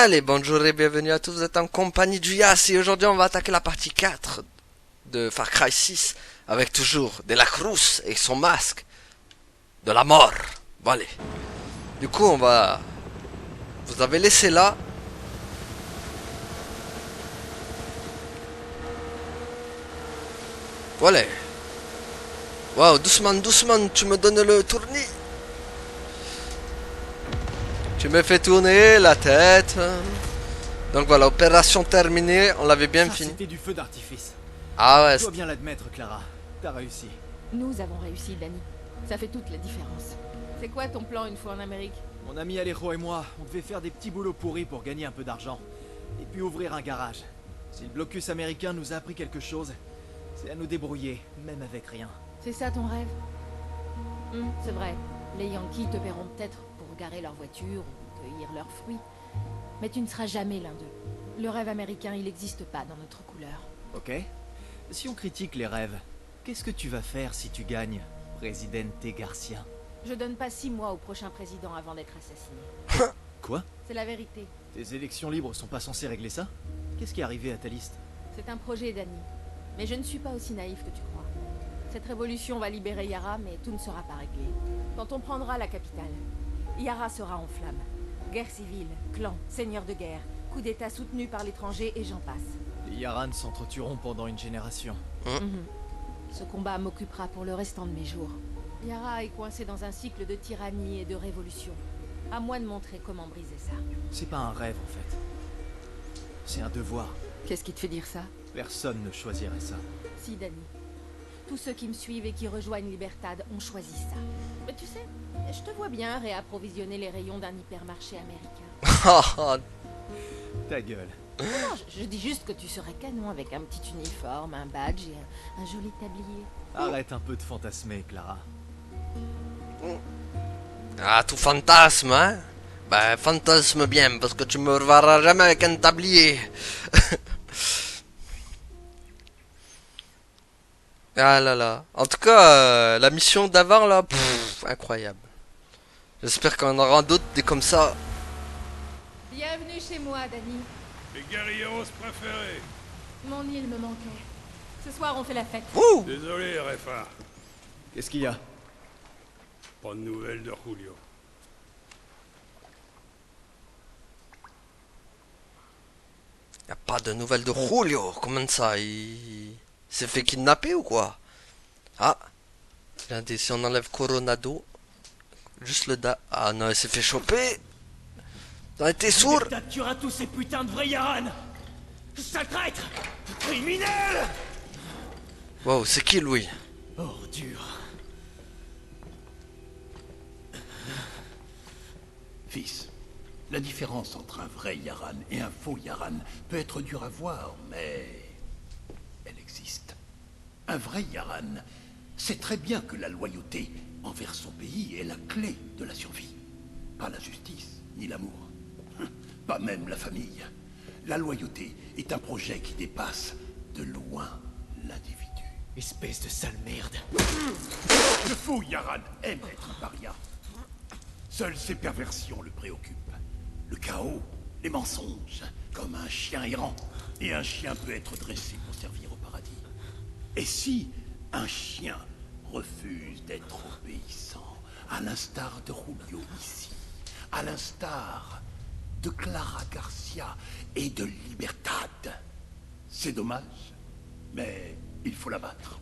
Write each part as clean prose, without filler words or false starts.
Allez, bonjour et bienvenue à tous, vous êtes en compagnie du Yas et aujourd'hui on va attaquer la partie 4 de Far Cry 6 avec toujours De La Cruz et son masque de la mort. Bon allez, du coup on va... Vous avez laissé là. Voilà. Waouh, doucement, doucement, tu me donnes le tournis. Tu me fais tourner la tête. Donc voilà, opération terminée, on l'avait bien fini. C'était du feu d'artifice. Ah ouais, Tu dois bien l'admettre, Clara. T'as réussi. Nous avons réussi, Danny. Ça fait toute la différence. C'est quoi ton plan une fois en Amérique? Mon ami Alejo et moi, on devait faire des petits boulots pourris pour gagner un peu d'argent. Et puis ouvrir un garage. Si le blocus américain nous a appris quelque chose, c'est à nous débrouiller, même avec rien. C'est ça ton rêve? C'est vrai. Les Yankees te paieront peut-être pour garer leur voiture ou cueillir leurs fruits. Mais tu ne seras jamais l'un d'eux. Le rêve américain, il n'existe pas dans notre couleur. Ok. Si on critique les rêves, qu'est-ce que tu vas faire si tu gagnes, Presidente Garcia? Je donne pas 6 mois au prochain président avant d'être assassiné. Quoi? C'est la vérité. Tes élections libres sont pas censées régler ça? Qu'est-ce qui est arrivé à ta liste? C'est un projet, Danny. Mais je ne suis pas aussi naïf que tu crois. Cette révolution va libérer Yara, mais tout ne sera pas réglé. Quand on prendra la capitale, Yara sera en flammes. Guerre civile, clans, seigneurs de guerre, coup d'état soutenu par l'étranger et j'en passe. Les Yaran s'entretueront pendant une génération. Ce combat m'occupera pour le restant de mes jours. Yara est coincée dans un cycle de tyrannie et de révolution. À moi de montrer comment briser ça. C'est pas un rêve en fait. C'est un devoir. Qu'est-ce qui te fait dire ça? Personne ne choisirait ça. Si, Danny. Tous ceux qui me suivent et qui rejoignent Libertad ont choisi ça. Mais tu sais, je te vois bien réapprovisionner les rayons d'un hypermarché américain. Ta gueule. Non, je dis juste que tu serais canon avec un petit uniforme, un badge et un joli tablier. Arrête un peu de fantasmer, Clara. Ah, tout fantasme, hein? Ben, fantasme bien, parce que tu me reverras jamais avec un tablier. Ah là là. En tout cas, la mission d'avant, là, incroyable. J'espère qu'on en aura d'autres, des comme ça. Bienvenue chez moi, Danny. Mes guerrilleros préférés. Mon île me manquait. Ce soir, on fait la fête. Wouh! Désolé, RFA. Qu'est-ce qu'il y a? Pas de nouvelles de Julio. Y a pas de nouvelles de Julio. Comment ça? Il s'est fait kidnapper ou quoi? Ah. Regardez, si on enlève Coronado. Juste le da... Ah non, il s'est fait choper. T'as été sourd? Tuera tous ces putains de vrais Yaran! Sale traître! Criminel! Wow, c'est qui Louis? Ordure. Fils, la différence entre un vrai Yaran et un faux Yaran peut être dure à voir, mais elle existe. Un vrai Yaran sait très bien que la loyauté envers son pays est la clé de la survie. Pas la justice, ni l'amour. Pas même la famille. La loyauté est un projet qui dépasse de loin l'individu. Espèce de sale merde. Le faux Yaran aime être un paria. Seules ses perversions le préoccupent. Le chaos, les mensonges, comme un chien errant. Et un chien peut être dressé pour servir au paradis. Et si un chien refuse d'être obéissant, à l'instar de Julio ici, à l'instar de Clara Garcia et de Libertad, c'est dommage, mais il faut l'abattre.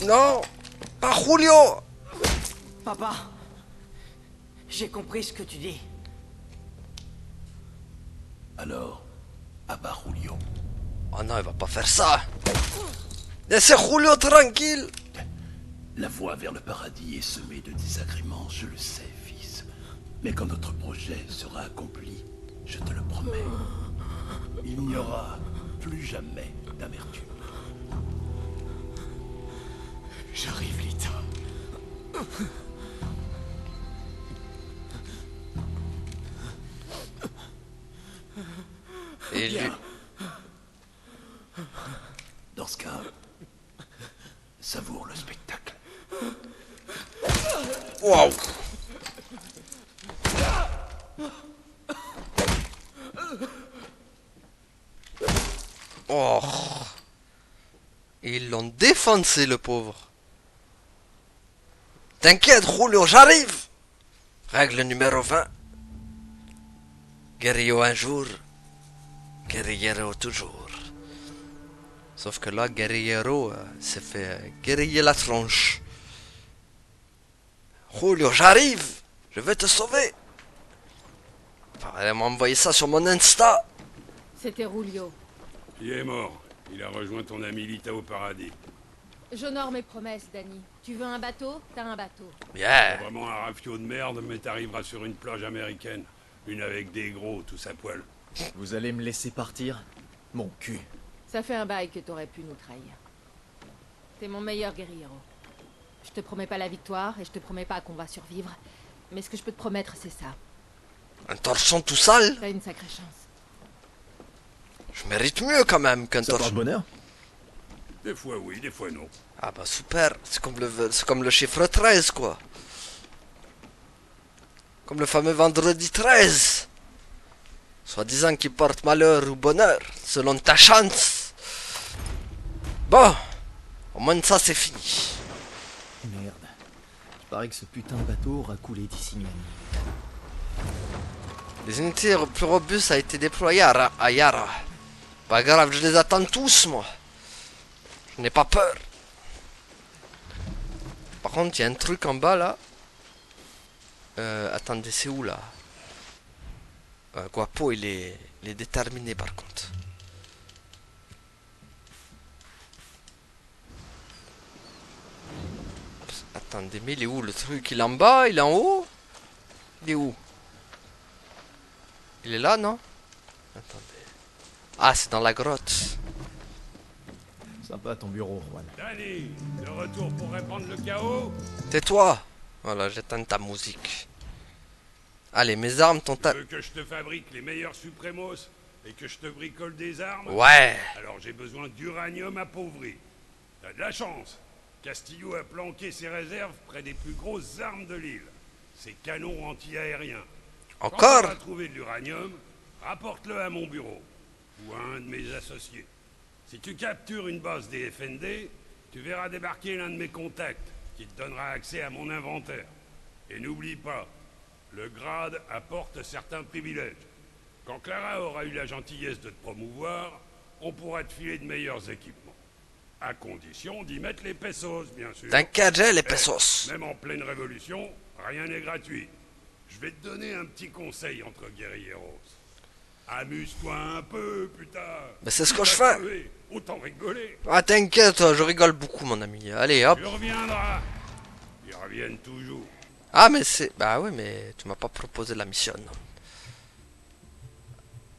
Non! Pas Julio! Papa, j'ai compris ce que tu dis. Alors, abat Julio. Oh non, il va pas faire ça! Laissez Julio tranquille! La voie vers le paradis est semée de désagréments, je le sais, fils. Mais quand notre projet sera accompli, je te le promets, il n'y aura plus jamais d'amertume. J'arrive, Lita. Et lui... Dans ce cas, savoure le spectacle. Waouh! Oh. Ils l'ont défoncé, le pauvre. T'inquiète, Julio, j'arrive. Règle numéro 20. Guerrero un jour, guerriero toujours. Sauf que là, Guerrero s'est fait guerrier la tronche. Julio, j'arrive. Je vais te sauver. Elle m'a envoyé ça sur mon Insta. C'était Rulio. Il est mort. Il a rejoint ton ami Lita au paradis. J'honore mes promesses, Danny. Tu veux un bateau? T'as un bateau. Yeah. C'est vraiment un rafio de merde, mais t'arriveras sur une plage américaine. Une avec des gros, tous à poil. Vous allez me laisser partir? Mon cul. Ça fait un bail que t'aurais pu nous trahir. T'es mon meilleur guerriero. Je te promets pas la victoire et je te promets pas qu'on va survivre. Mais ce que je peux te promettre, c'est ça. Un torchon tout sale. T'as une sacrée chance. Je mérite mieux quand même qu'un Ça porte torchon. bonheur? Des fois oui, des fois non. Ah bah super. C'est comme le chiffre 13 quoi. Comme le fameux vendredi 13. Soi-disant qui porte malheur ou bonheur, selon ta chance. Bon, au moins ça c'est fini. Merde. Il paraît que ce putain de bateau aura coulé d'ici une nuit. Les unités plus robustes a été déployées à Yara. Pas grave, je les attends tous moi. Je n'ai pas peur. Par contre, il y a un truc en bas là. Attendez, c'est où là? Guapo, il est déterminé par contre. Attendez, mais il est où le truc? Il est en bas? Il est en haut? Il est où? Il est là, non? Attendez. Ah, c'est dans la grotte. Sympa ton bureau, Juan. Danny, de retour pour répandre le chaos. Tais-toi. Voilà, j'éteins ta musique. Allez, mes armes t'ont... Tu veux que je te fabrique les meilleurs supremos et que je te bricole des armes? Ouais. Alors j'ai besoin d'uranium appauvri. T'as de la chance. Castillo a planqué ses réserves près des plus grosses armes de l'île. Ses canons anti-aériens. Quand Encore? tu vas trouver de l'uranium, rapporte-le à mon bureau. Ou à un de mes associés. Si tu captures une base des FND, tu verras débarquer l'un de mes contacts, qui te donnera accès à mon inventaire. Et n'oublie pas, le grade apporte certains privilèges. Quand Clara aura eu la gentillesse de te promouvoir, on pourra te filer de meilleurs équipements. À condition d'y mettre les pesos, bien sûr. T'inquiète, j'ai les Eh, pesos. Même en pleine révolution, rien n'est gratuit. Je vais te donner un petit conseil entre guerrieros. Amuse-toi un peu, putain. Mais c'est ce que je Tu vas fais. crever, autant rigoler. Ah, t'inquiète, je rigole beaucoup, mon ami. Allez, hop. Tu reviendras. Ils reviennent toujours. Ah, mais c'est... Bah oui, mais tu m'as pas proposé la mission.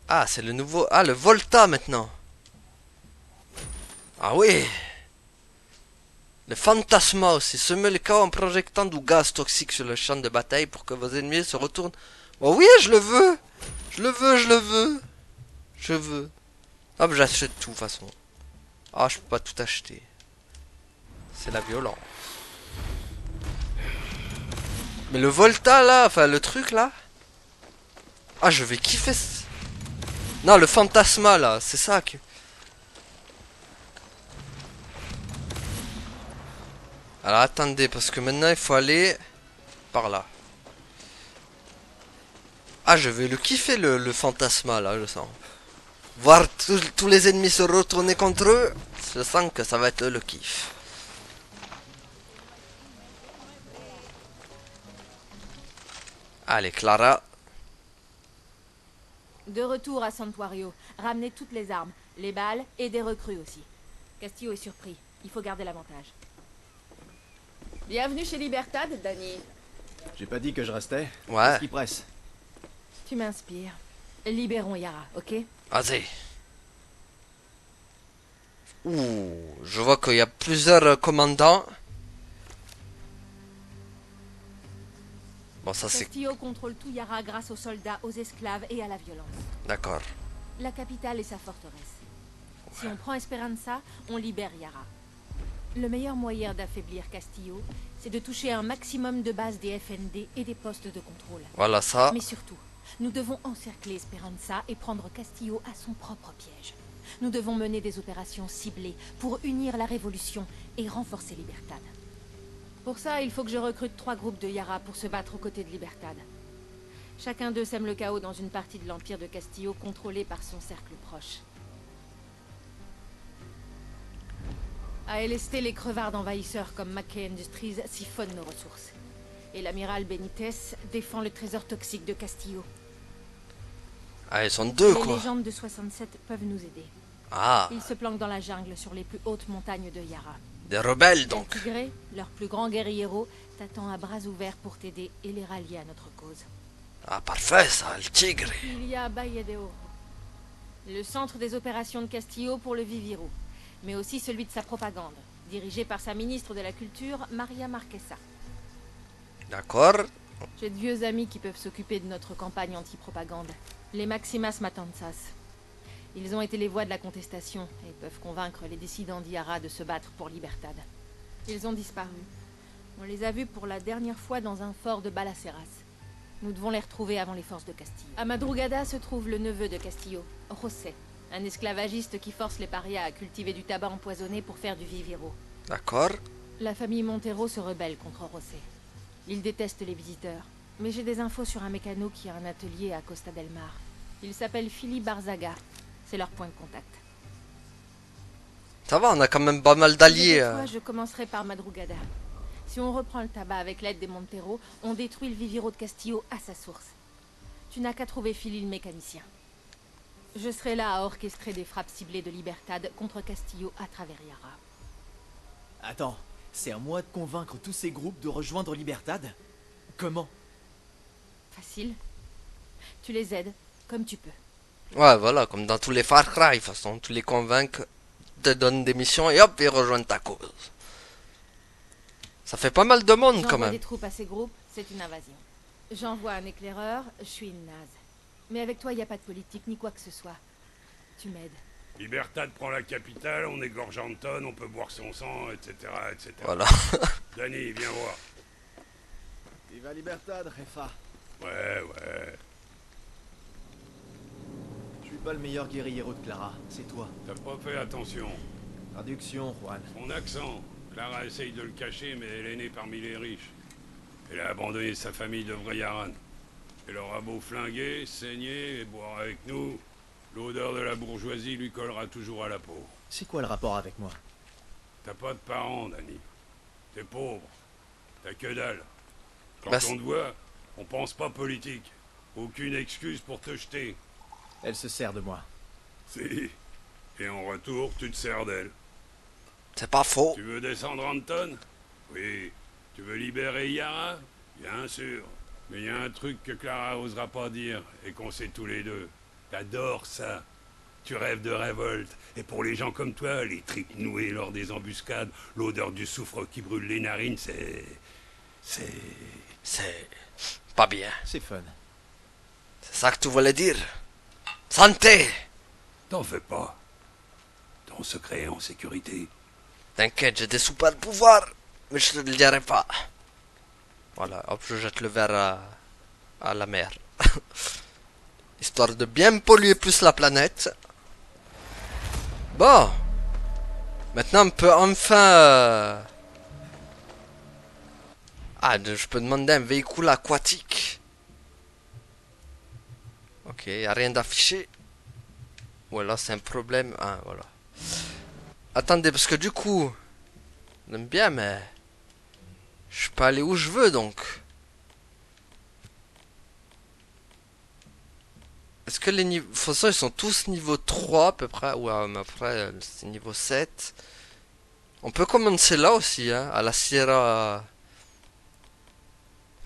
Ah, c'est le nouveau... Ah, le Volta, maintenant. Ah oui. Le Fantasma aussi. Semez le chaos en projectant du gaz toxique sur le champ de bataille pour que vos ennemis se retournent. Oh oui, je le veux. Je le veux, je le veux. Je veux. Hop, j'achète tout, de toute façon. Ah, je peux pas tout acheter. C'est la violence. Mais le Volta, là, enfin, le truc, là. Ah, je vais kiffer. Non, le Fantasma, là, c'est ça qui... Alors, attendez, parce que maintenant, il faut aller par là. Ah, je vais le kiffer, le Fantasma, là, je sens. Voir tous les ennemis se retourner contre eux, je sens que ça va être le kiff. Allez, Clara. De retour à Santuario, ramenez toutes les armes, les balles et des recrues aussi. Castillo est surpris, il faut garder l'avantage. Bienvenue chez Libertad, Danny. J'ai pas dit que je restais. Ouais. Qu'est-ce qui presse? Tu m'inspires. Libérons Yara, ok? Vas-y. Ouh, je vois qu'il y a plusieurs commandants. Bon, ça c'est... Castillo contrôle tout Yara grâce aux soldats, aux esclaves et à la violence. D'accord. La capitale est sa forteresse. Si on prend Esperanza, on libère Yara. Le meilleur moyen d'affaiblir Castillo, c'est de toucher un maximum de bases des FND et des postes de contrôle. Voilà ça. Mais surtout, Nous devons encercler Esperanza et prendre Castillo à son propre piège. Nous devons mener des opérations ciblées pour unir la révolution et renforcer Libertad. Pour ça, il faut que je recrute 3 groupes de Yara pour se battre aux côtés de Libertad. Chacun d'eux sème le chaos dans une partie de l'Empire de Castillo contrôlée par son cercle proche. À LST, les crevards d'envahisseurs comme Mackay Industries siphonnent nos ressources. Et l'amiral Benitez défend le trésor toxique de Castillo. Ah, ils sont deux, Les quoi. légendes de 67 peuvent nous aider. Ah, Ils se planquent dans la jungle sur les plus hautes montagnes de Yara. des rebelles, El donc. Tigre, leur plus grand guerriero, t'attend à bras ouverts pour t'aider et les rallier à notre cause. Ah, parfait, ça, le tigre. Il y a Valle de Oro, le centre des opérations de Castillo pour le Viviru, mais aussi celui de sa propagande, dirigé par sa ministre de la Culture, Maria Marquesa. D'accord. J'ai de vieux amis qui peuvent s'occuper de notre campagne anti-propagande, les Maximas Matanzas. Ils ont été les voix de la contestation et peuvent convaincre les dissidents d'Yara de se battre pour Libertad. Ils ont disparu. On les a vus pour la dernière fois dans un fort de Balaceras. Nous devons les retrouver avant les forces de Castillo. À Madrugada se trouve le neveu de Castillo, José, un esclavagiste qui force les parias à cultiver du tabac empoisonné pour faire du viviro. D'accord. La famille Montero se rebelle contre José. Il déteste les visiteurs, mais j'ai des infos sur un mécano qui a un atelier à Costa del Mar. Il s'appelle Philippe Barzaga. C'est leur point de contact. Ça va, on a quand même pas mal d'alliés. Cette fois, je commencerai par Madrugada. Si on reprend le tabac avec l'aide des Montero, on détruit le viviro de Castillo à sa source. Tu n'as qu'à trouver Philly le mécanicien. Je serai là à orchestrer des frappes ciblées de Libertad contre Castillo à travers Yara. Attends, c'est à moi de convaincre tous ces groupes de rejoindre Libertad? Comment? Facile. Tu les aides comme tu peux. Ouais, voilà, comme dans tous les Far Cry, de toute façon, tu les convaincs, te donnent des missions et hop, ils rejoignent ta cause. Ça fait pas mal de monde quand J'envoie même. des troupes à ces groupes, c'est une invasion. J'envoie un éclaireur, je suis une naze. Mais avec toi, il n'y a pas de politique ni quoi que ce soit. Tu m'aides. Libertad prend la capitale, on égorge Anton, on peut boire son sang, etc. etc. Voilà. Danny, viens voir. Viva Libertad, Refa. Ouais, ouais. Je suis pas le meilleur guerriero de Clara, c'est toi. T'as pas fait attention. Traduction, Juan. Son accent. Clara essaye de le cacher, mais elle est née parmi les riches. Elle a abandonné sa famille de Vrayaran. Elle aura beau flinguer, saigner et boire avec nous, l'odeur de la bourgeoisie lui collera toujours à la peau. C'est quoi le rapport avec moi? T'as pas de parents, Danny. T'es pauvre. T'as que dalle. Quand Bah, on te voit, on pense pas politique. Aucune excuse pour te jeter. Elle se sert de moi. Si. Et en retour, tu te sers d'elle. C'est pas faux. Tu veux descendre Anton? Oui. Tu veux libérer Yara? Bien sûr. Mais il y a un truc que Clara osera pas dire, et qu'on sait tous les deux. T'adores ça. Tu rêves de révolte. Et pour les gens comme toi, les tripes nouées lors des embuscades, l'odeur du soufre qui brûle les narines, c'est pas bien. C'est fun. C'est ça que tu voulais dire. Santé. T'en fais pas. Ton secret est en sécurité. T'inquiète, j'ai des super pouvoirs, mais je te le dirai pas. Voilà, hop, je jette le verre à la mer. Histoire de bien polluer plus la planète. Bon. Maintenant, on peut enfin... Ah, je peux demander un véhicule aquatique. Ok, y a rien d'affiché. Voilà, c'est un problème. Ah, voilà. Attendez, parce que du coup... J'aime bien, mais... Je peux aller où je veux, donc. Est-ce que les niveaux... De toute façon, ils sont tous niveau 3, à peu près. Ouais, mais après, c'est niveau 7. On peut commencer là aussi, hein, à la Sierra...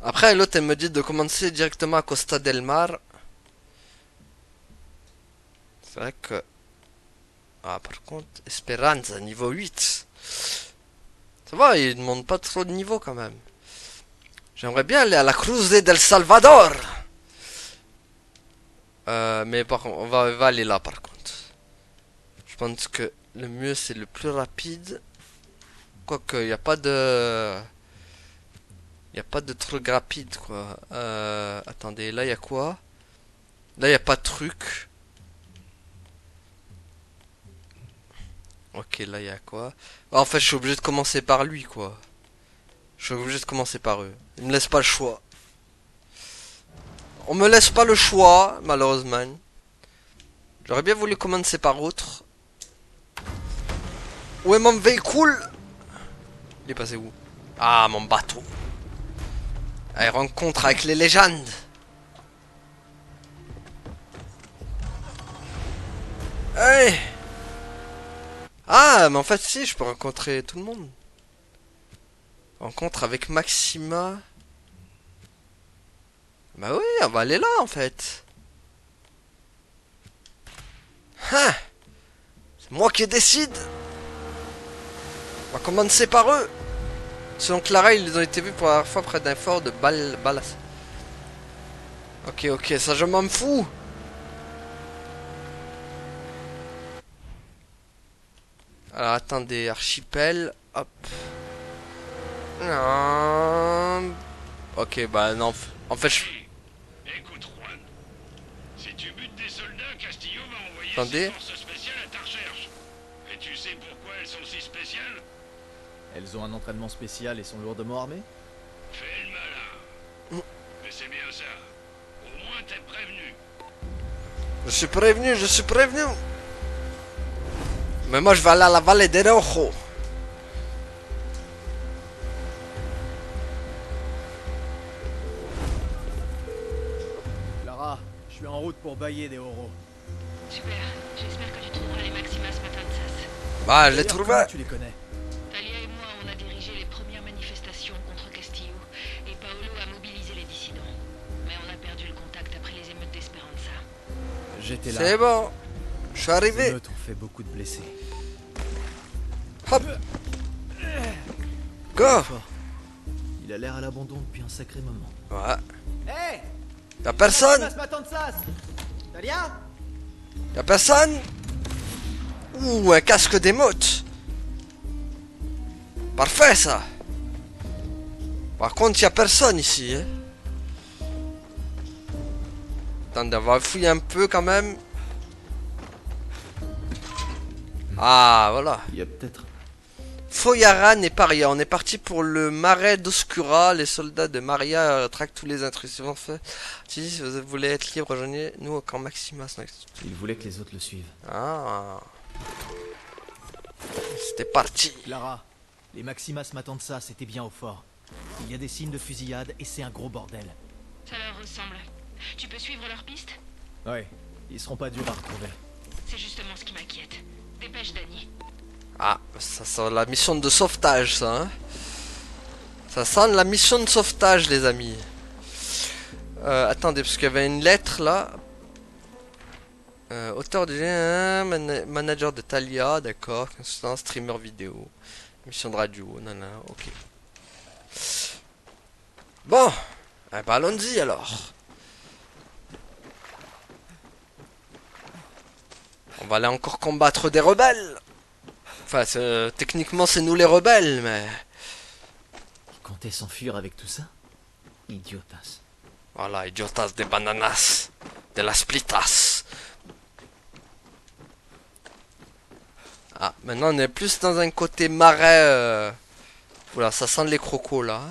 Après, l'autre, elle me dit de commencer directement à Costa del Mar. C'est vrai que... Ah, par contre, Esperanza, niveau 8. Ça va, il ne demande pas trop de niveau quand même. J'aimerais bien aller à la Cruz del Salvador. Mais par contre, on va aller là par contre. Je pense que le mieux c'est le plus rapide. Quoique, il n'y a pas de... Il n'y a pas de truc rapide quoi. Attendez, là il y a quoi? Là, il n'y a pas de truc. Ok, là, il y a quoi? En fait, je suis obligé de commencer par lui, quoi. Je suis obligé de commencer par eux. Ils me laissent pas le choix. On me laisse pas le choix, malheureusement. J'aurais bien voulu commencer par autre. Où est mon véhicule? Il est passé où? Ah, mon bateau. Allez, rencontre avec les légendes. Hey. Ah, mais en fait, si, je peux rencontrer tout le monde. Rencontre avec Maxima. Bah oui, on va aller là, en fait. Hein? C'est moi qui décide. On va commencer par eux. Selon Clara, ils ont été vus pour la première fois près d'un fort de Ballas. Ok, ok, ça je m'en fous. Alors attendez, archipel, hop. Non. Ok, bah non, en fait je... Écoute, Juan. Si tu butes des soldats, Castillo va envoyer Attendez. ses forces spéciales à ta recherche. Et tu sais pourquoi elles sont si spéciales? Elles ont un entraînement spécial et sont lourdement armées? Fais le malin. Mais c'est bien ça. Au moins t'es prévenu. Je suis prévenu, je suis prévenu. Mais moi je vais aller à la vallée des Rojo. Clara, je suis en route pour Bayer des Oro. Super, j'espère que tu trouveras les Maximas Matanzas. Bah je l'ai D'ailleurs, trouvé. comment tu les connais? Talia et moi, on a dirigé les premières manifestations contre Castillo, et Paolo a mobilisé les dissidents. Mais on a perdu le contact après les émeutes d'Esperanza. J'étais là. C'est bon. Je suis Les arrivé. émeutes ont fait beaucoup de blessés. Hop. Go. Fort. Il a l'air à l'abandon depuis un sacré moment. Ouais. Hé! Y'a personne. Matanzas! Talia? Y'a personne. Ouh, un casque d'émote. Parfait ça. Par contre, y'a personne ici. Hein. Attendez, on va fouiller un peu quand même. Ah, voilà. Il y a peut-être... Foyaran et Paria. On est parti pour le marais d'Oscura. Les soldats de Maria traquent tous les intrus. Si vous voulez être libre, rejoignez-nous au camp Maximas. Il voulait que les autres le suivent. Ah. C'était parti. Clara, les Maximas Matanzas étaient bien au fort. Il y a des signes de fusillade et c'est un gros bordel. Ça leur ressemble. Tu peux suivre leur piste? Ouais, ils seront pas durs à retrouver. C'est justement ce qui m'inquiète. Dépêche, Danny. Ah, ça sent la mission de sauvetage, ça. Hein, ça sent la mission de sauvetage, les amis. Attendez, parce qu'il y avait une lettre là. Auteur du manager de Talia, d'accord. Consultant, streamer vidéo. Mission de radio, nanana, ok. Bon, eh ben allons-y alors. On va aller encore combattre des rebelles. Enfin, techniquement c'est nous les rebelles, mais... Il comptait s'enfuir avec tout ça? Idiotas. Voilà, idiotas de bananas. De las plitas. Ah, maintenant on est plus dans un côté marais. Voilà, ça sent les crocos là.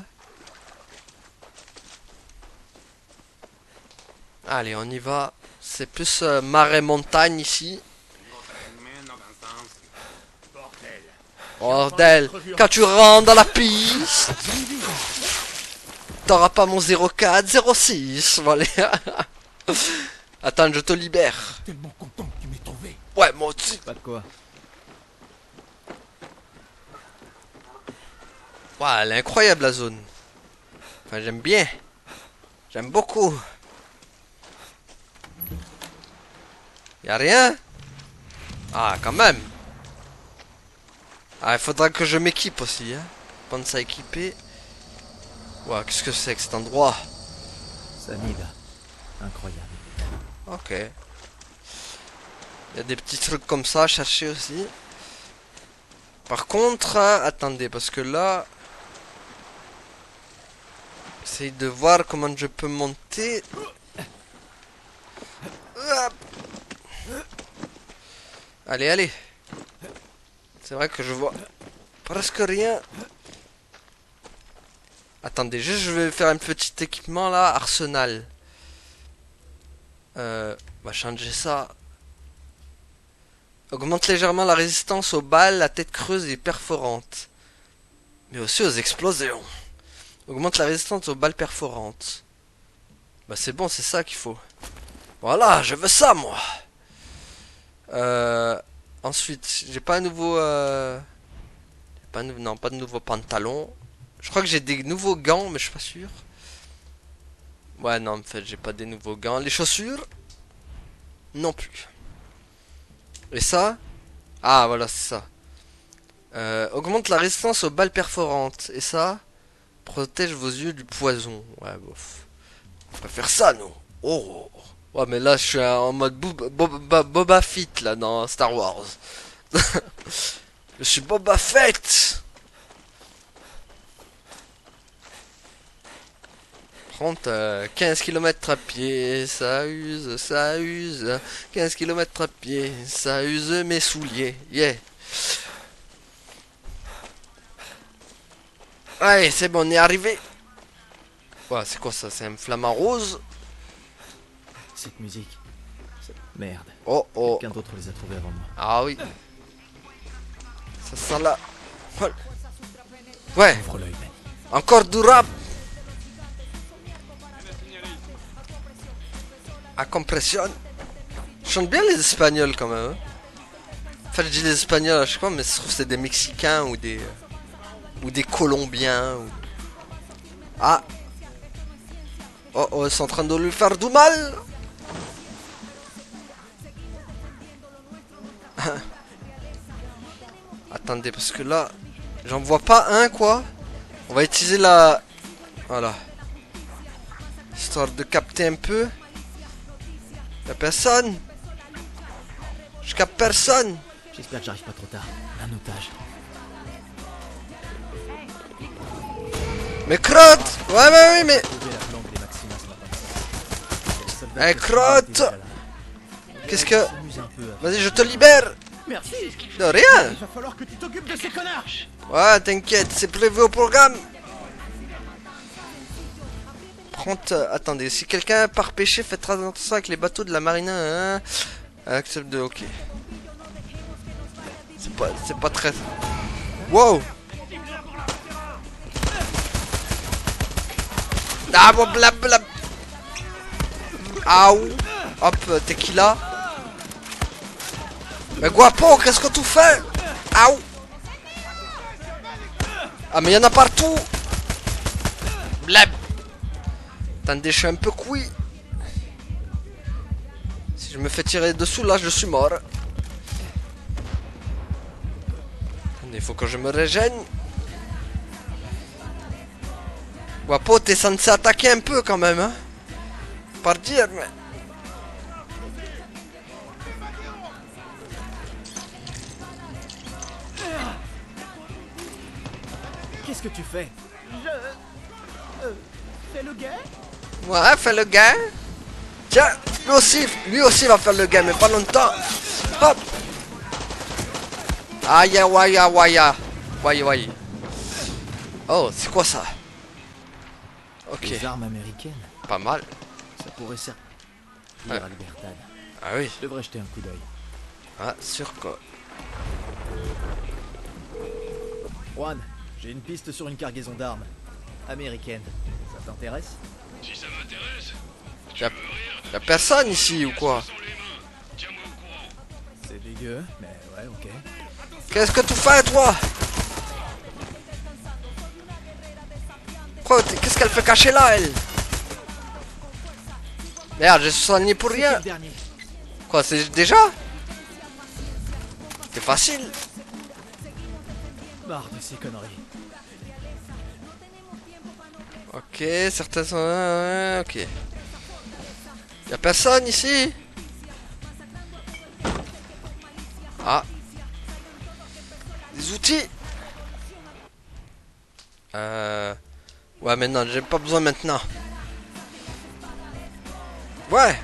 Allez, on y va. C'est plus marais montagne ici. Bordel, quand tu rentres dans la piste, t'auras pas mon 04, 06, voilà. Attends, je te libère. Tellement content que tu m'aies trouvé. Ouais, moi aussi. Pas de quoi. Ouais, elle est incroyable la zone. Enfin, j'aime bien. J'aime beaucoup. Y'a rien? Ah, quand même. Ah, il faudra que je m'équipe aussi, hein. Pense à équiper. Ouais, qu'est-ce que c'est que cet endroit? Samida. Incroyable. Ok. Il y a des petits trucs comme ça à chercher aussi. Par contre, attendez, parce que là... J'essaye de voir comment je peux monter. Hop. Allez, allez. C'est vrai que je vois presque rien. Attendez, juste je vais faire un petit équipement là, arsenal. On va changer ça. Augmente légèrement la résistance aux balles, la tête creuse et perforante. Mais aussi aux explosions. Augmente la résistance aux balles perforantes. Bah c'est bon, c'est ça qu'il faut. Voilà, je veux ça moi. Ensuite, j'ai pas un nouveau... non, pas de nouveau pantalon. Je crois que j'ai des nouveaux gants, mais je suis pas sûr. Ouais, non, en fait, j'ai pas des nouveaux gants. Les chaussures? Non plus. Et ça? Ah, voilà, c'est ça. Augmente la résistance aux balles perforantes. Et ça? Protège vos yeux du poison. Ouais, bof. On va faire ça, nous. Oh. Ouais, mais là, je suis en mode Boba Fett, là, dans Star Wars. Je suis Boba Fett. 15 km à pied, ça use, ça use. 15 km à pied, ça use mes souliers. Yeah. Allez, c'est bon, on est arrivé. Ouais, c'est quoi ça? C'est un flamant rose? Cette musique. Merde. Oh, oh. Quelqu'un d'autre les a trouvés avant moi. Ah oui. Ça sent là. Ouais. Ouvre l'œil, Ben. Encore du rap. À compression. Je chante bien les Espagnols quand même. Hein. Enfin, je dis les Espagnols, je sais pas, mais je trouve que c'est des Mexicains ou des Colombiens. Ou... Ah. Oh, oh, c'est en train de lui faire du mal. Attendez, parce que là, j'en vois pas un, quoi. On va utiliser la... Voilà. Histoire de capter un peu. Y'a personne. Je capte personne. J'espère que j'arrive pas trop tard. Un otage. Mais crotte. Ouais, oui, mais... Trouver la planque des Maximas ce matin. Les soldats Eh, de crotte. déjà là. Qu'est-ce que... S'amuse un peu à- Vas-y, je te libère. Merci. De rien. Il va falloir que tu t'occupes de ces connards. Ouais, t'inquiète, c'est prévu au programme. Attendez, si quelqu'un part pêcher, faites très attention avec les bateaux de la marina. Hein. Accepte de... Ok. C'est pas très... Wow. Ah, bon, blab. Aouh. Hop, tequila. Mais guapo, qu'est-ce que tu fais? Aouh. Ah, mais il y en a partout. Blab. Attendez, je suis un peu cuit. Si je me fais tirer dessous, là, je suis mort. Attendez, il faut que je me régène. Guapo, t'es censé attaquer un peu quand même, hein. Par dire, mais... Qu'est-ce que tu fais? C'est le gars. Ouais, fais le gain. Tiens, lui aussi va faire le gain, mais pas longtemps. Hop. Aïe, Waya. Oh, c'est quoi ça? Ok, Des armes américaines. pas mal. Ça pourrait servir Ouais. à Libertad. Ah oui. Je devrais jeter un coup d'œil. Ah, sûr quoi. Juan, j'ai une piste sur une cargaison d'armes. Américaine. Ça t'intéresse? Si ça m'intéresse, Y'a personne ici ou quoi? tiens-moi au courant. C'est dégueu, mais ouais, ok. Qu'est-ce que tu fais toi? Qu'est-ce qu'elle fait cacher là, elle? Merde, j'ai soigné pour C'est rien. le dernier. Quoi, c'est déjà? C'est facile. Marre de ces conneries. Ok, certains sont... ouais, ok. Y'a personne ici? Ah. Des outils. Ouais, mais non, j'ai pas besoin maintenant. Ouais.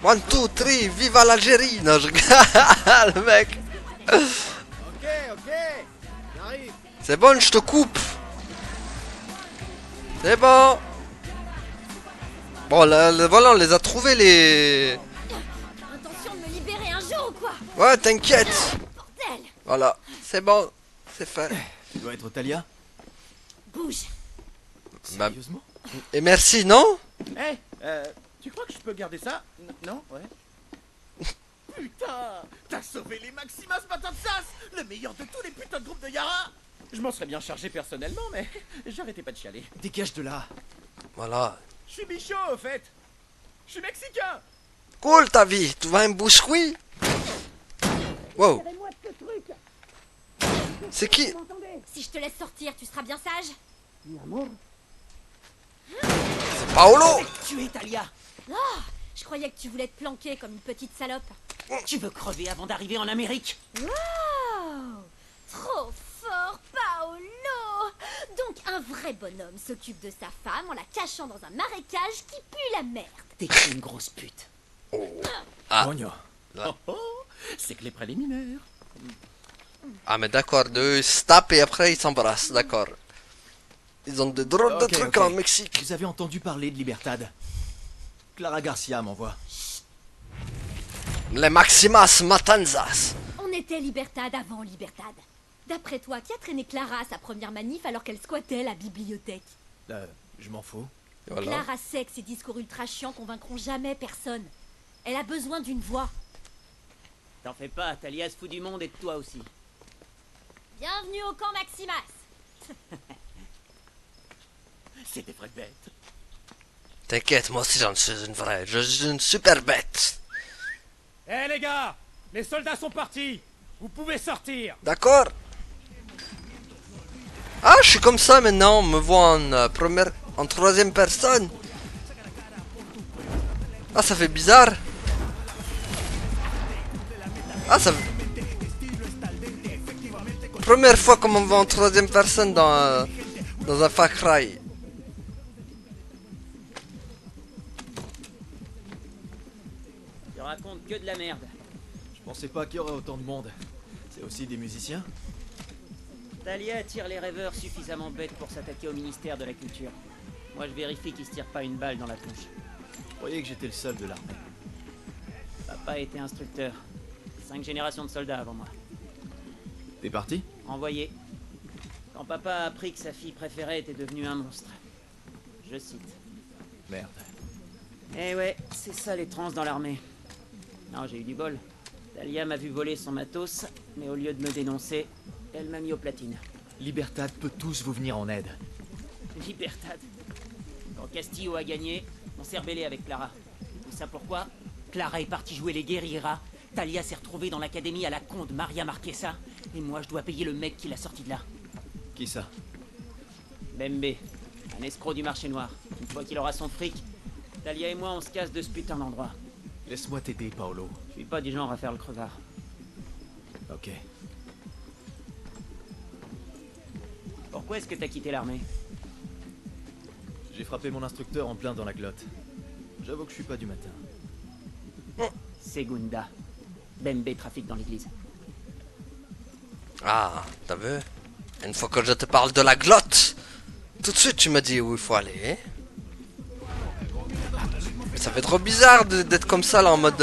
One, two, three, viva l'Algérie. Non, je rigole, le mec. Ok, j'arrive. C'est bon, je te coupe. C'est bon. Bon, là, voilà, on les a trouvés, les... Intention de me libérer un jour ou quoi? Ouais, t'inquiète. Bordel! Voilà, c'est bon, c'est fait. Tu dois être Talia? Bouge! Bah, Sérieusement? et merci, non? Hé, tu crois que je peux garder ça? Non, ouais. Putain, t'as sauvé les Maximas Matansas, le meilleur de tous les putains de groupes de Yara. Je m'en serais bien chargé personnellement, mais j'arrêtais pas de chialer. Dégage de là. Voilà. Je suis bichot, au fait. Je suis mexicain. Cool ta vie, tu vas un bouche-couille? Wow. C'est qui? Si je te laisse sortir, tu seras bien sage? C'est Paolo. Tu es Talia. Je croyais que tu voulais te planquer comme une petite salope. Tu veux crever avant d'arriver en Amérique? Wow! Trop fort, Paolo! Donc un vrai bonhomme s'occupe de sa femme en la cachant dans un marécage qui pue la merde. T'es une grosse pute. Ah. Rogno. Oh, oh, c'est que les préliminaires. Ah mais d'accord, deux ils se tapent et après ils s'embrassent, d'accord. Ils ont de drôles de Ok, trucs ok. en Mexique. Vous avez entendu parler de Libertad? Clara Garcia m'envoie. Les Maximas Matanzas. On était Libertad avant Libertad. D'après toi, qui a traîné Clara à sa première manif alors qu'elle squattait la bibliothèque? Je m'en fous. Voilà. Clara sait que ses discours ultra chiants convaincront jamais personne. Elle a besoin d'une voix. T'en fais pas, Talia se fout du monde et de toi aussi. Bienvenue au camp Maximas. C'est des vraies bêtes. T'inquiète, moi aussi j'en suis une vraie. Je suis une super bête. Hé les gars, les soldats sont partis. Vous pouvez sortir. D'accord. Ah, je suis comme ça maintenant, on me voit en troisième personne. Ah, ça fait bizarre. Ah, ça... Première fois qu'on me voit en troisième personne dans un Far Cry. Tu racontes que de la merde. Je pensais pas qu'il y aurait autant de monde. C'est aussi des musiciens? Talia attire les rêveurs suffisamment bêtes pour s'attaquer au ministère de la Culture. Moi je vérifie qu'ils se tirent pas une balle dans la tronche. Je croyais que j'étais le seul de l'armée. Papa était instructeur. 5 générations de soldats avant moi. T'es parti? Envoyé. Quand papa a appris que sa fille préférée était devenue un monstre. Je cite. Merde. Eh ouais, c'est ça les trans dans l'armée. Non, j'ai eu du bol. Talia m'a vu voler son matos, mais au lieu de me dénoncer, elle m'a mis aux platines. Libertad peut tous vous venir en aide. Libertad. Quand Castillo a gagné, on s'est rebellé avec Clara. Et ça pourquoi? Clara est partie jouer les guerrieras. Talia s'est retrouvée dans l'académie à la con de Maria Marquesa. Et moi, je dois payer le mec qui l'a sortie de là. Qui ça? Bembe, un escroc du marché noir. Une fois qu'il aura son fric, Talia et moi, on se casse de ce putain d'endroit. Laisse-moi t'aider, Paolo. Je suis pas du genre à faire le crevard. Ok. Pourquoi est-ce que t'as quitté l'armée? J'ai frappé mon instructeur en plein dans la glotte. J'avoue que je suis pas du matin. Segunda. Bembe trafique dans l'église. Ah, t'as vu? Une fois que je te parle de la glotte, tout de suite tu me dis où il faut aller. Mais ça fait trop bizarre d'être comme ça là en mode...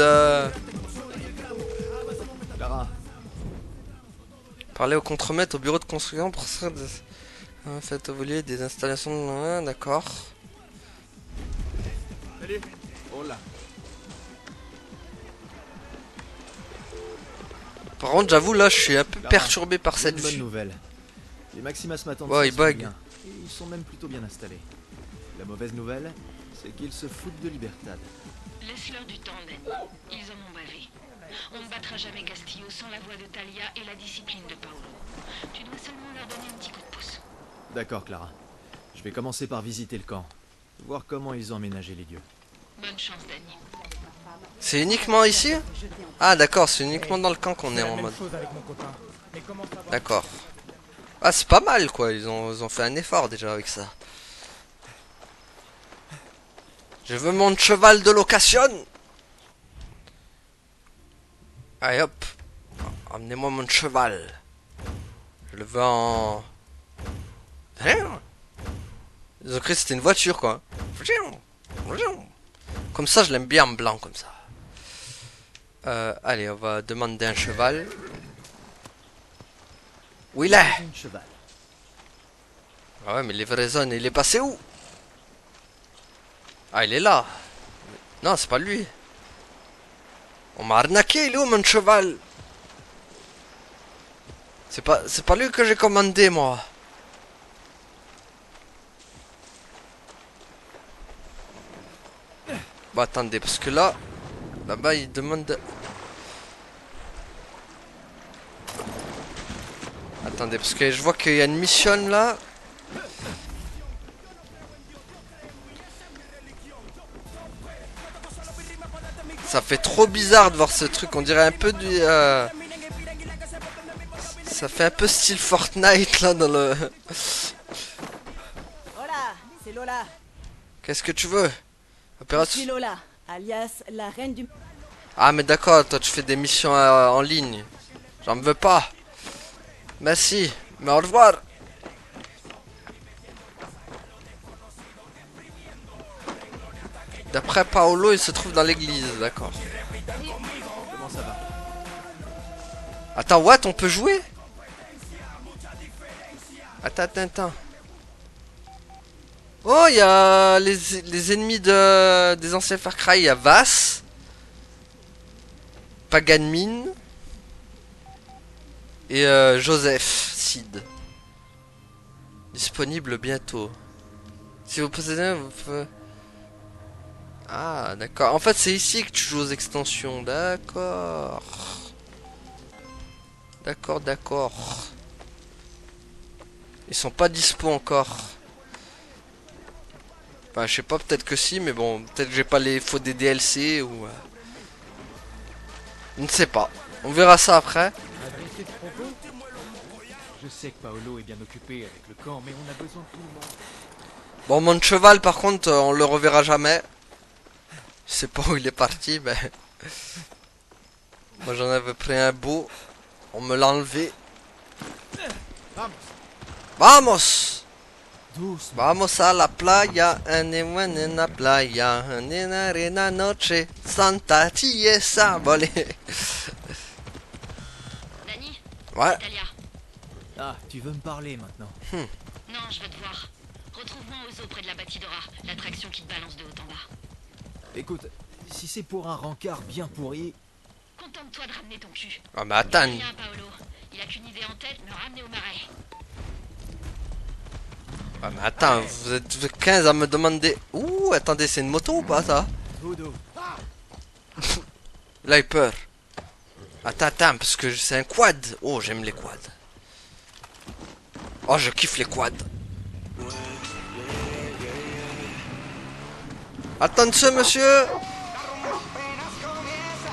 Clara, Parler au contremaître au bureau de construction pour ça... Faites évoluer des installations... D'accord. Allez. Oh là. Par contre j'avoue là je suis un peu Clara, perturbé par cette une bonne vue. nouvelle. Les Maximas m'attendent. Ouais, ils bug. Et ils sont même plutôt bien installés. La mauvaise nouvelle, c'est qu'ils se foutent de Libertad. Laisse-leur du temps, Danny. Ils en ont bavé. On ne battra jamais Castillo sans la voix de Talia et la discipline de Paolo. Tu dois seulement leur donner un petit coup de pouce. D'accord, Clara. Je vais commencer par visiter le camp. Voir comment ils ont aménagé les lieux. Bonne chance, Danny. C'est uniquement ici? Ah d'accord, c'est uniquement dans le camp qu'on est en mode... D'accord. Ah c'est pas mal quoi, ils ont fait un effort déjà avec ça. Je veux mon cheval de location. Allez hop. Emmenez-moi mon cheval. Je le veux en... Ils ont cru que c'était une voiture quoi. Comme ça je l'aime bien en blanc comme ça. Allez on va demander un cheval. Où il est? Une cheval. Ah ouais mais livraison il est passé où? Ah il est là. Non c'est pas lui. On m'a arnaqué, il est où mon cheval? C'est pas lui que j'ai commandé moi. Bon attendez parce que là-bas il demande. Attendez parce que je vois qu'il y a une mission là. Ça fait trop bizarre de voir ce truc, on dirait un peu du... Ça fait un peu style Fortnite là dans le... Hola, c'est Lola. Qu'est-ce que tu veux? Je Opération... suis Lola, alias la reine du... Ah mais d'accord, toi tu fais des missions en ligne. J'en veux pas. Merci, mais au revoir. D'après Paolo, il se trouve dans l'église, d'accord. Comment ça va? Attends, what? On peut jouer? Attends. Oh, il y a les ennemis des anciens Far Cry. Il y a Vass, Paganmin et Joseph Sid. Disponible bientôt. Si vous possédez, vous pouvez... Ah, d'accord. En fait, c'est ici que tu joues aux extensions. D'accord. D'accord. Ils sont pas dispo encore. Enfin, je sais pas, peut-être que si, mais bon, peut-être que j'ai pas les faux des DLC ou... Je ne sais pas. On verra ça après. Adressé de propos? Je sais que Paolo est bien occupé avec le camp, mais on a besoin de tout le monde. Bon, mon cheval, par contre, on le reverra jamais. Je sais pas où il est parti, mais... Moi, j'en avais pris un beau. On me l'a enlevé. Vamos! Doucement. Vamos a la playa, en la playa, en arena noche, Santa Tiesa, bon allez. Dani, Ouais, Talia. Ah, tu veux me parler maintenant? Non, je veux te voir. Retrouve-moi aux eaux près de la Batidora, l'attraction qui te balance de haut en bas. Écoute, si c'est pour un rencard bien pourri... Contente-toi de ramener ton cul. ah mais attends, Rien, Paolo. Il a qu'une idée en tête, me ramener au marais. ah, mais attends, vous êtes 15 à me demander... Ouh, attendez, c'est une moto ou pas ça? Voodoo. Là, il peur. Attends, parce que c'est un quad. Oh, j'aime les quads. Oh, je kiffe les quads. Attention, monsieur.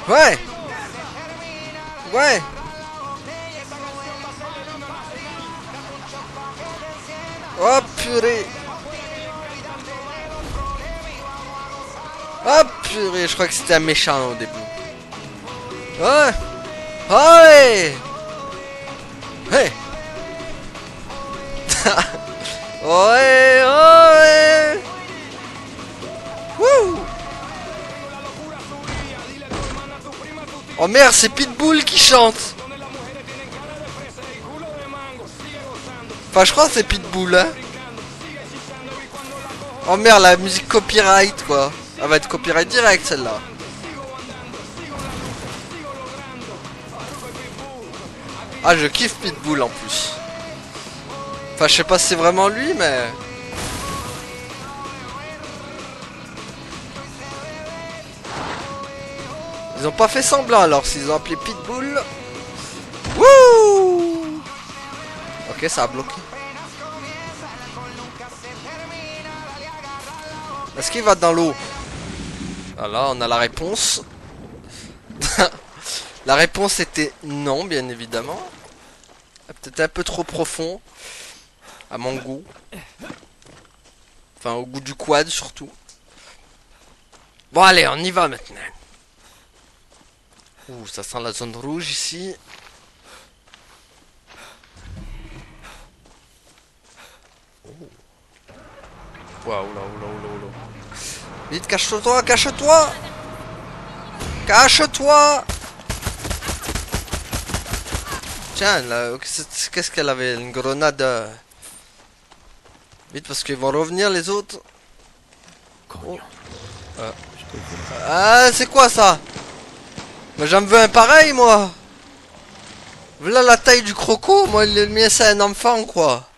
Ouais. Oh, purée. Oh, purée, je crois que c'était un méchant au début. Ouais. Ouais. Hey. Ouais. Wouh. Oh merde, c'est Pitbull qui chante. Enfin, je crois que c'est Pitbull, hein. Oh merde, la musique copyright, quoi. Elle va être copyright direct, celle-là. Ah, je kiffe Pitbull, en plus. Enfin, je sais pas si c'est vraiment lui, mais... Ils ont pas fait semblant, alors, s'ils ont appelé Pitbull... Wouh! Ok, ça a bloqué. Est-ce qu'il va dans l'eau? Voilà, on a la réponse. La réponse était non, bien évidemment. Peut-être un peu trop profond. À mon goût. Enfin, au goût du quad, surtout. Bon, allez, on y va maintenant. Ouh, ça sent la zone rouge ici. Oh. Waouh, là, oula, oula, oula. Vite, cache-toi, cache-toi! Cache-toi! Tiens, là, qu'est-ce qu'elle avait? Une grenade. Vite, parce qu'ils vont revenir les autres. Oh. Ah, c'est quoi ça? Mais j'en veux un pareil, moi. Voilà la taille du croco. Moi, le mien, c'est un enfant, quoi.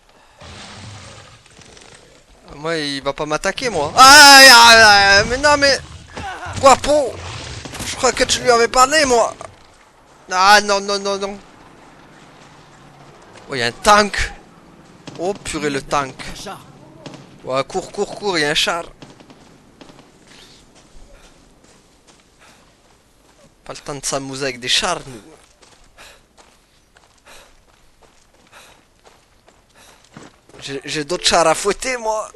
Moi, il va pas m'attaquer, moi. Ah, mais non, mais... Guapo! Je crois que tu lui avais parlé, moi. Ah, non, non, non, non. Oh, il y a un tank. Oh, purée, le tank. Ouais, cours, cours, cours, il y a un char. Pas le temps de s'amuser avec des chars, nous. J'ai d'autres chars à fouetter, moi.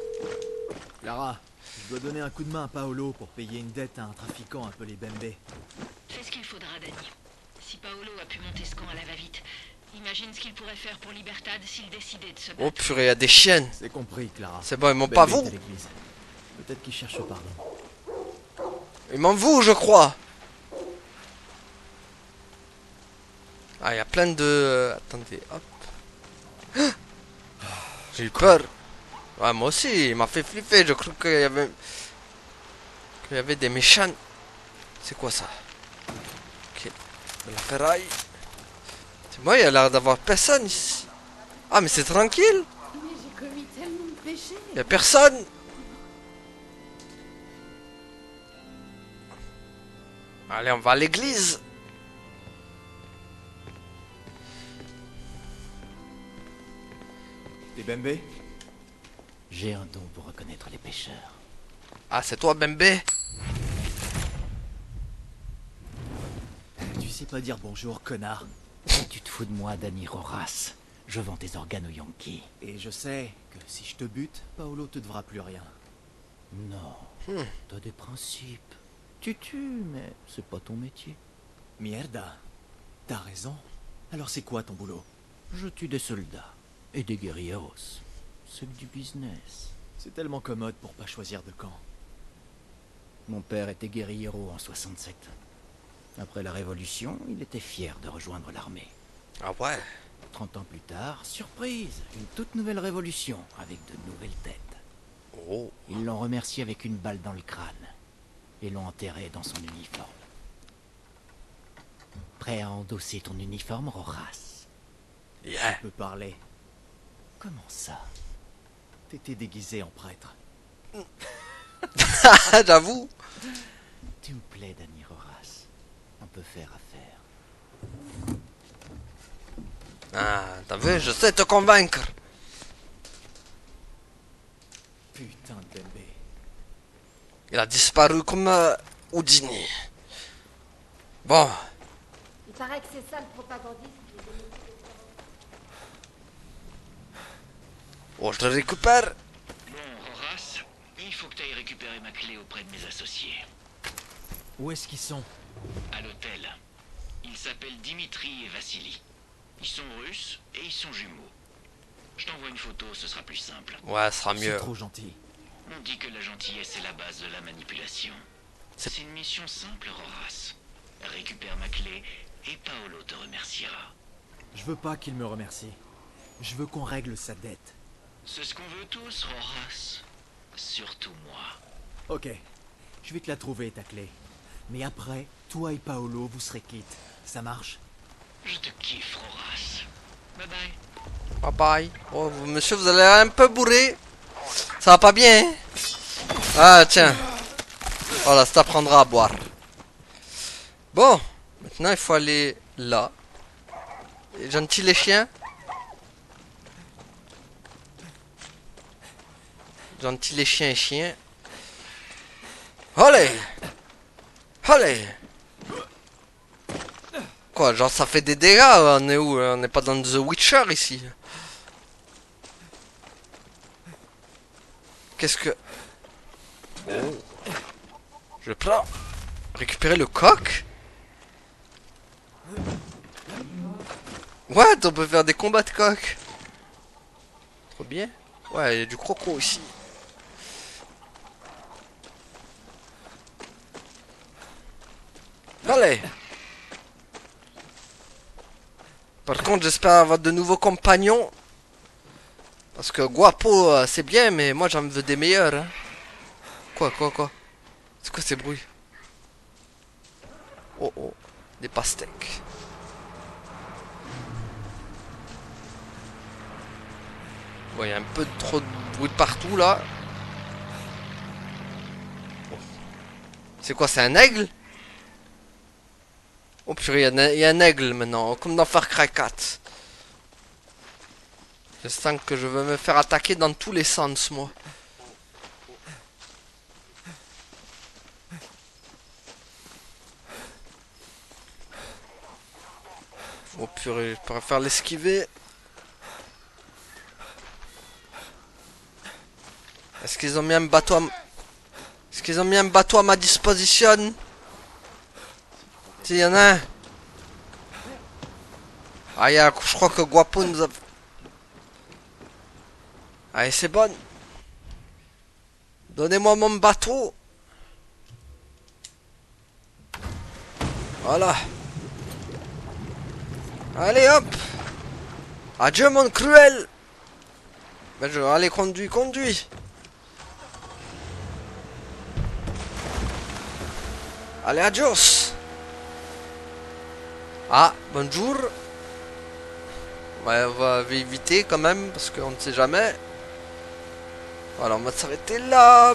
Lara, je dois donner un coup de main à Paolo pour payer une dette à un trafiquant appelé Bembe. Fais ce qu'il faudra, Danny. Si Paolo a pu monter ce camp à la va-vite, imagine ce qu'il pourrait faire pour Libertad s'il décidait de se battre. Oh purée, il y a des chiennes. C'est compris, Clara. C'est bon, ils m'ont Bembe pas est vous. à l'église. Peut-être qu'il cherche pardon. Ils m'en vous, je crois. Ah, il y a plein de... Attendez, hop. J'ai eu peur. Ouais, moi aussi, il m'a fait flipper. Je crois qu'il y avait... Qu'il y avait des méchants. C'est quoi ça? Ok. De la ferraille. C'est moi, il y a l'air d'avoir personne ici. Ah, mais c'est tranquille. Mais j'ai commis tellement de péchés. Il y a personne. Allez, on va à l'église. T'es Bembe? J'ai un don pour reconnaître les pêcheurs. Ah, c'est toi, Bembe? Tu sais pas dire bonjour, connard. Tu te fous de moi, Danny Roras. Je vends tes organes aux Yankees. Et je sais que si je te bute, Paolo te devra plus rien. Non, t'as des principes. Tu tues, mais c'est pas ton métier. Mierda. T'as raison. Alors c'est quoi ton boulot? Je tue des soldats et des guerrilleros. C'est que du business. C'est tellement commode pour pas choisir de camp. Mon père était guerrillero en 67. Après la Révolution, il était fier de rejoindre l'armée. Ah ouais. 30 ans plus tard, surprise, une toute nouvelle révolution avec de nouvelles têtes. Oh. Ils l'ont remercié avec une balle dans le crâne et l'ont enterré dans son uniforme. Prêt à endosser ton uniforme, Rojas? Yeah. Je peux parler. Comment ça? T'étais déguisé en prêtre. J'avoue. Tu me plais, Danny Rojas. On peut faire affaire. Ah, t'as vu, je sais te convaincre. Putain de Bembe. Il a disparu comme Houdini. Bon. Il paraît que c'est ça le propagandiste. Oh, je le récupère. Bon, Horace, il faut que tu ailles récupérer ma clé auprès de mes associés. Où est-ce qu'ils sont? À l'hôtel. Ils s'appellent Dimitri et Vassili. Ils sont russes et ils sont jumeaux. Je t'envoie une photo, ce sera plus simple. Ouais, ce sera C'est mieux. trop gentil. On dit que la gentillesse est la base de la manipulation. C'est une mission simple, Horace. Récupère ma clé et Paolo te remerciera. Je veux pas qu'il me remercie. Je veux qu'on règle sa dette. C'est ce qu'on veut tous, Horace. Surtout moi. Ok. Je vais te la trouver, ta clé. Mais après, toi et Paolo, vous serez quittes. Ça marche? Je te kiffe, Horace. Bye bye. Bye bye. Oh, monsieur, vous allez un peu bourré. Ça va pas bien, hein? Ah, tiens. Voilà, ça t'apprendra à boire. Bon. Maintenant, il faut aller là. Et gentil les chiens. Gentil les chiens et chiens. Allez! Allez! Quoi, genre ça fait des dégâts? On est où? On n'est pas dans The Witcher ici. Qu'est-ce que... Oh. Je prends. Récupérer le coq? What? On peut faire des combats de coq. Trop bien. Ouais, il y a du croco ici. Allez. Par contre, j'espère avoir de nouveaux compagnons. Parce que Guapo, c'est bien, mais moi j'en veux des meilleurs. Hein. Quoi? C'est quoi ces bruits? Oh oh, des pastèques. Ouais, il y a un peu trop de bruit de partout là. C'est quoi, c'est un aigle? Oh purée, il y a un aigle maintenant, comme dans Far Cry 4. Je sens que je veux me faire attaquer dans tous les sens, moi. Oh purée, je pourrais faire l'esquiver. Est-ce qu'ils ont mis un bateau à... Est-ce qu'ils ont mis un bateau à ma disposition? S'il y en a un. Ah, je crois que Guapo nous a... Allez, c'est bon. Donnez-moi mon bateau. Voilà. Allez, hop. Adieu, mon cruel. Allez, conduis. Allez, adios. Ah, bonjour. Ouais, on va éviter quand même, parce qu'on ne sait jamais. Voilà, on va s'arrêter là.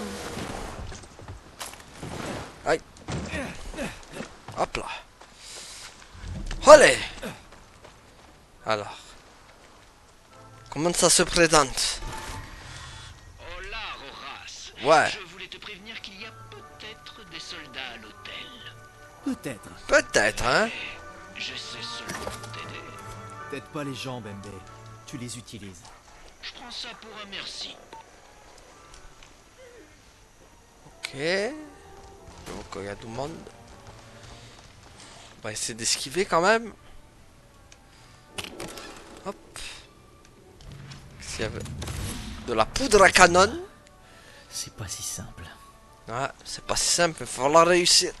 Aïe. Hop là. Allez. Alors. Comment ça se présente? Hola, Roras. Ouais. Je voulais te prévenir qu'il y a peut-être des soldats à l'hôtel. Peut-être. Peut-être, hein. Je sais seulement t'aider. Peut-être pas les jambes, MB. Tu les utilises. Je prends ça pour un merci. Ok. Donc, il y a du monde. On va essayer d'esquiver quand même. Hop. S'il y avait de la poudre à canon. C'est pas si simple. Ouais, c'est pas si simple, il va falloir réussir.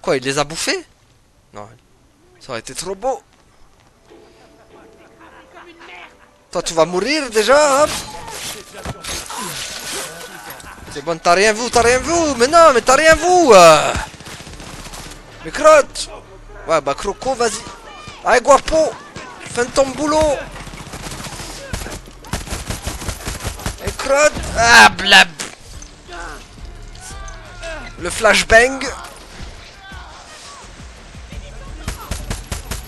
Quoi, il les a bouffés? Non. Ça aurait été trop beau. Toi, tu vas mourir déjà, hop. C'est bon, t'as rien vu. Mais non, mais t'as rien vu. Mais crotte. Ouais, bah Croco, vas-y. Allez, Guapo. Fais ton boulot. Et crotte. Ah, blab. Le flashbang.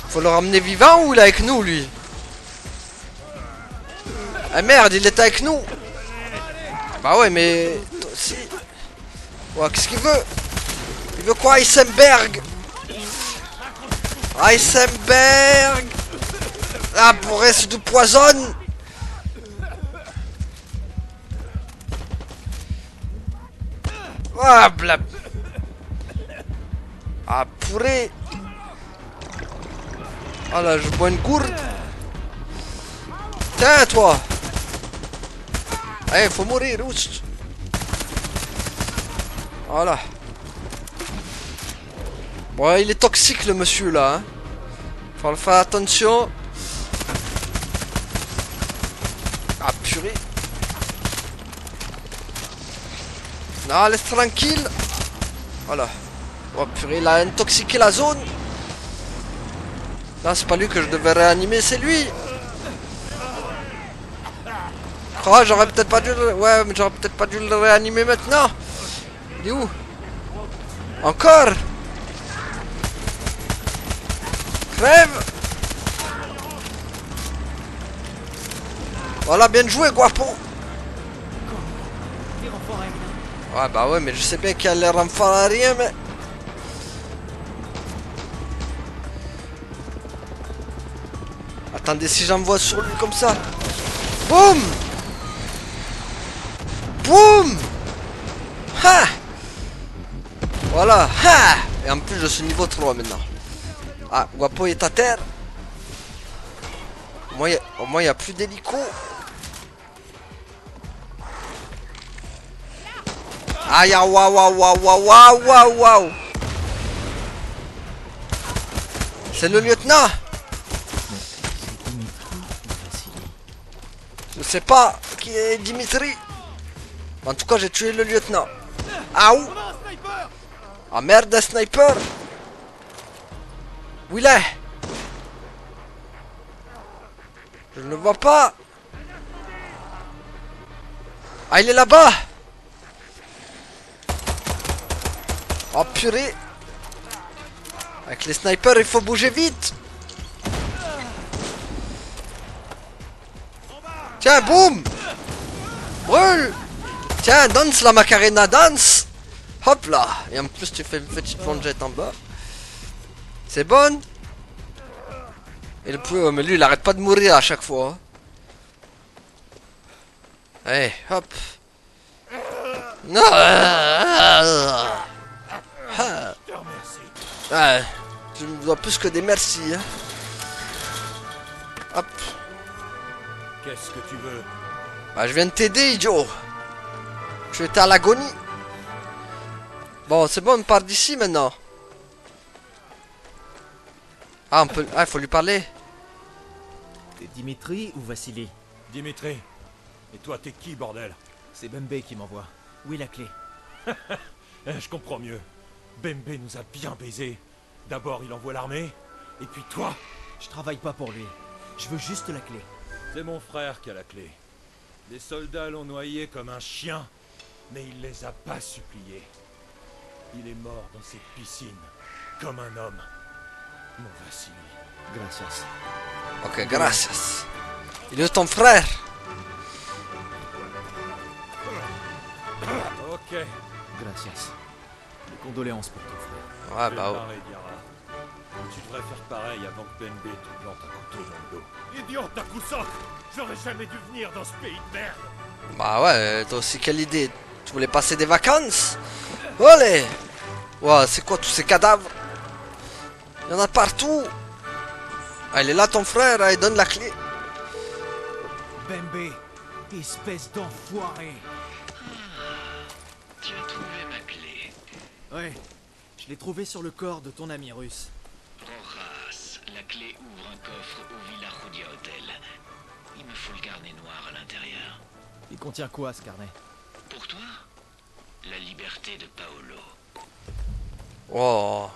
Faut le ramener vivant ou il est avec nous, lui? Ah merde, il était avec nous. Bah ouais, mais... Toi aussi. Ouais, qu'est-ce qu'il veut? Il veut quoi, Heisenberg? Heisenberg. Ah, pour rester du poison. Ah, blab. Ah, purée. Ah là, je bois une gourde. Tiens, toi. Allez, faut mourir, oust. Voilà. Bon, il est toxique, le monsieur, là. Hein. Faut faire attention. Ah, purée. Non, laisse tranquille. Voilà. Oh, purée, il a intoxiqué la zone. Là, c'est pas lui que je devais réanimer, c'est lui. Oh, j'aurais peut-être pas dû le... Ouais, mais j'aurais peut-être pas dû le réanimer maintenant. Il est où? Encore? Crève. Voilà, bien joué, Guapo. Ouais, bah ouais, mais je sais bien qu'il y a les renforts à rien, mais... Attendez, si j'envoie sur lui comme ça. Boum! Boum! Ha! Voilà, ha! Et en plus je suis niveau 3 maintenant. Ah, Guapo est à terre. Au moins, il n'y a plus d'hélico. Aïe, waouh, waouh, waouh, waouh, waouh, waouh. C'est le lieutenant. Je sais pas qui est Dimitri. En tout cas, j'ai tué le lieutenant. Ah où? Ah merde, un sniper. Où il est? Je ne le vois pas. Ah, il est là-bas. Oh purée. Avec les snipers, il faut bouger vite. Tiens, boum. Brûle. Tiens, danse la Macarena, danse. Hop là. Et en plus, tu fais une petite plongette en bas. C'est bon. Et le plus, mais lui, il arrête pas de mourir à chaque fois. Allez, hop. Non. Ah, tu me dois plus que des merci. Hein. Hop. Qu'est-ce que tu veux? Bah, je viens de t'aider, idiot. Tu étais à l'agonie. Bon, c'est bon, on part d'ici maintenant. Ah, on peut. Ah, il faut lui parler. T'es Dimitri ou Vassili? Dimitri. Et toi, t'es qui, bordel? C'est Bembe qui m'envoie. Où est la clé? Je comprends mieux. Bembe nous a bien baisés. D'abord, il envoie l'armée. Et puis toi? Je travaille pas pour lui. Je veux juste la clé. C'est mon frère qui a la clé. Les soldats l'ont noyé comme un chien, mais il les a pas suppliés. Il est mort dans cette piscine, comme un homme. Mon Vassili. Gracias. Ok, gracias. Il est ton frère. Ok. Gracias. Mes condoléances pour ton frère. Ouais, bah. Bien barré, Diarra. Tu devrais faire pareil avant que Bembe te plante un couteau dans le dos. Idiot, Takusok! J'aurais jamais dû venir dans ce pays de merde! Bah ouais, toi aussi, quelle idée. Tu voulais passer des vacances? Allez. Ouais, c'est quoi tous ces cadavres? Il y en a partout. Ah, il est là ton frère, il donne la clé. Bembe, espèce d'enfoiré. Tu as trouvé ma clé. Ouais, je l'ai trouvée sur le corps de ton ami russe. Horace, la clé ouvre un coffre au Villa Rudia Hotel. Il me faut le carnet noir à l'intérieur. Il contient quoi ce carnet? Pour toi, la liberté de Paolo. Oh.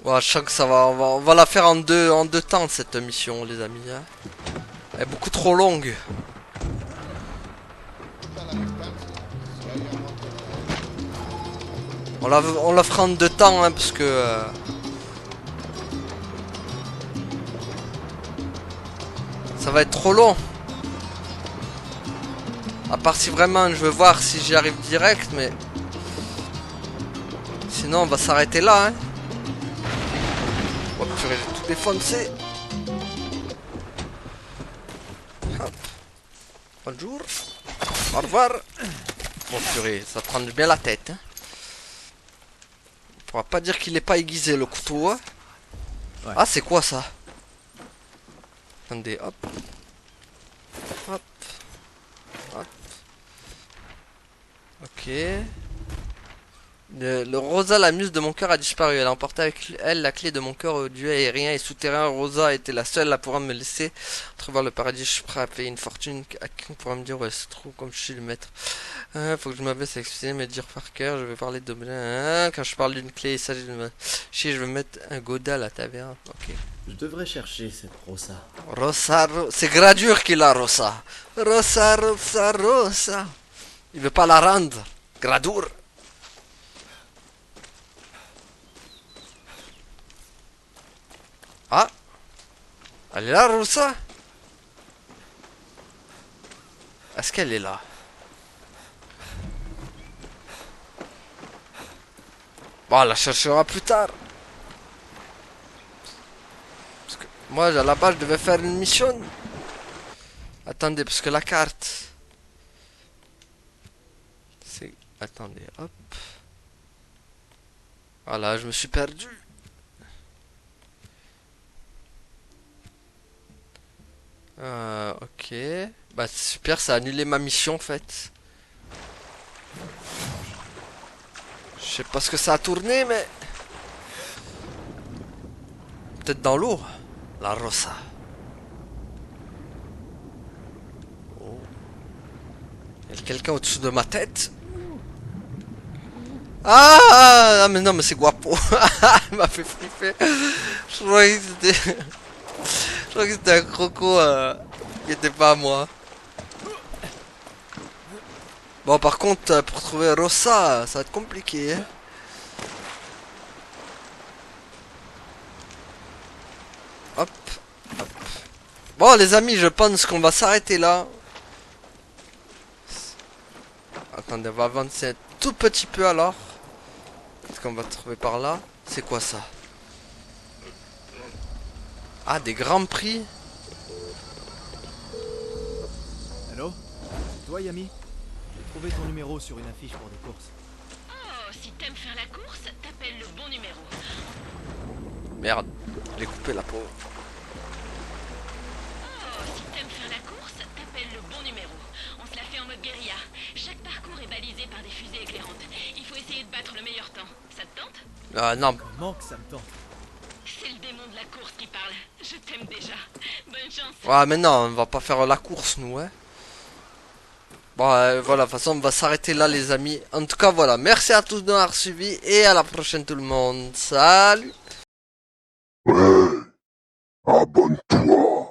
Ouais, je sens que ça va, on va la faire en deux temps cette mission, les amis. Hein. Elle est beaucoup trop longue. On la fera en deux temps, hein, parce que... ça va être trop long. À part si vraiment je veux voir si j'y arrive direct, mais... sinon on va s'arrêter là, hein. Oh purée, j'ai tout défoncé. Hop. Bonjour. Au revoir. Bon purée, ça prend bien la tête, hein. On pourra pas dire qu'il est pas aiguisé le couteau, hein. Ouais. Ah, c'est quoi ça? Attendez, hop. Hop. Hop. Ok. Le Rosa, la muse de mon cœur, a disparu. Elle a emporté avec elle la clé de mon cœur au dieu aérien et souterrain. Rosa était la seule à pouvoir me laisser entrevoir le paradis. Je suis prêt à payer une fortune à qui on pourra me dire où elle se trouve, comme je suis le maître. Faut que je m'abaisse à expliquer, me dire par cœur. Je vais parler de... quand je parle d'une clé, il s'agit de me... je veux mettre un Goda à la taverne. Ok. Je devrais chercher cette Rosa. Rosa, c'est Gradure qui l'a, Rosa. Rosa, Rosa, Rosa. Il veut pas la rendre. Gradure. Ah. Elle est là, Rosa? Est-ce qu'elle est là? Bon, on la cherchera plus tard. Parce que moi, à la base, je devais faire une mission. Attendez, parce que la carte... c'est... Attendez, hop. Voilà, je me suis perdu. Ok. Bah super, ça a annulé ma mission en fait. Je sais pas ce que ça a tourné, mais... Peut-être dans l'eau. La Rosa. Oh. Il y a quelqu'un au-dessus de ma tête. Ah, mais non, mais c'est Guapo. Il m'a fait flipper. Je croyais que c'était un croco qui était pas à moi. Bon, par contre, pour trouver Rosa, ça va être compliqué. Hein. Hop, hop. Bon, les amis, je pense qu'on va s'arrêter là. Attendez, on va avancer un tout petit peu alors. Qu'est-ce qu'on va trouver par là? C'est quoi ça? Ah, des grands prix. Allô? C'est toi, Yami? J'ai trouvé ton numéro sur une affiche pour des courses. Oh, si t'aimes faire la course, t'appelles le bon numéro. Merde, je l'ai coupé la pauvre. Oh, si t'aimes faire la course, t'appelles le bon numéro. On se la fait en mode guérilla. Chaque parcours est balisé par des fusées éclairantes. Il faut essayer de battre le meilleur temps. Ça te tente? Non. Comment que ça me tente? C'est le démon de la course qui parle. Je t'aime déjà. Bonne chance. Ouais, mais non, on va pas faire la course, nous, hein. Bon, voilà, de toute façon, on va s'arrêter là, les amis. En tout cas, voilà, merci à tous d'avoir suivi et à la prochaine, tout le monde. Salut! Ouais, abonne-toi.